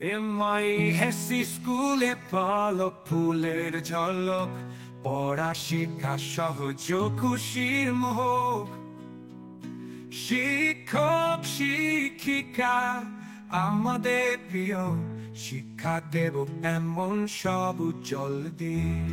MISC স্কুলে পালক ফুলের ঝলক, পড়া শিক্ষা সহজ খুশির মোহক। শিক্ষক শিক্ষিকা আমাদের প্রিয়, শিক্ষা দেব এমন সব উজ্জ্বল দিন।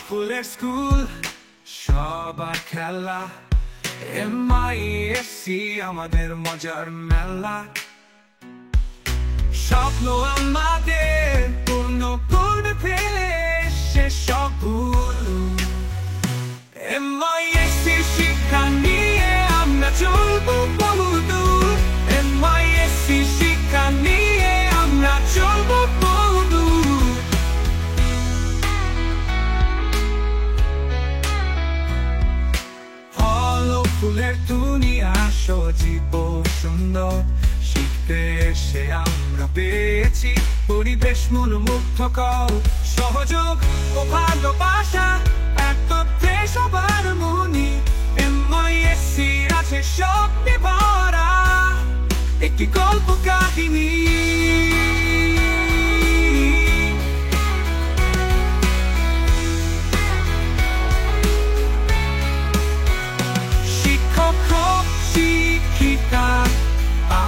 ফুলের স্কুল সবার খেলা, MISC আমাদের মজার মেলা। স্বপ্ন আমাদের পূর্ণ করে ফেলে সে সব ভুল। MISC শিক্ষা নিয়ে আমরা চলবো বহুদূর। MISC শিক্ষা নিয়ে আমরা চলবো বহুদূর। ফুলের দুনিয়া সজীব সুন্দর, শিখতে এসে আমরা পেয়েছি পরিবেশ মনোমুগ্ধকর। সহযোগ ও ভালোবাসা একত্রে সবার মনি। MISC আছে স্বপ্নে ভরা একটি গল্প কাহিনী।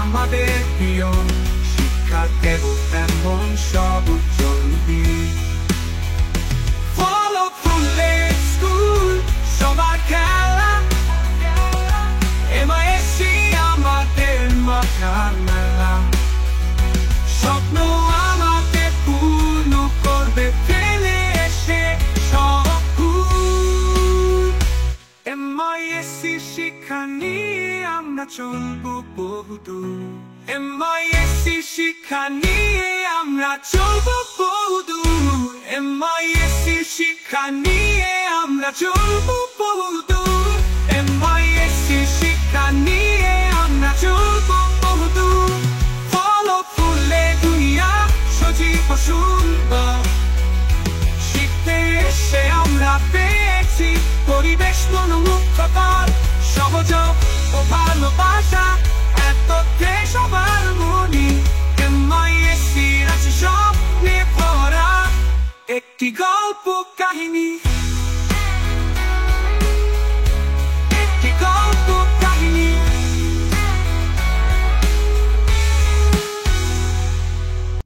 আমাদের প্রিয়, শিক্ষা দেব এমন সব উজ্জ্বল দিন। ফলক ফুলের স্কুল সবার খেলা, MISC আমাদের মজার মেলা। স্বপ্ন আমাদের পূর্ণ করবে ফেলে এসে সব ভুল। MISC শিক্ষা নিয়ে আমরা চলবো বহুদূর। MISC শিক্ষা নিয়ে আমরা চলবো বহুদূর। MISC শিক্ষা নিয়ে আমরা চলবো বহুদূর। MISC শিক্ষা নিয়ে আমরা চলবো বহুদূর। ফলক ফুলের দুনিয়া সজীব সুন্দর, শিখতে এসে আমরা পেয়েছি পরিবেশ মনোমুগ্ধকর। সহযোগ ও ভালোবাসা একত্রে সবার মনি। MISC আছে স্বপ্নে ভরা একটি গল্প কাহিনী।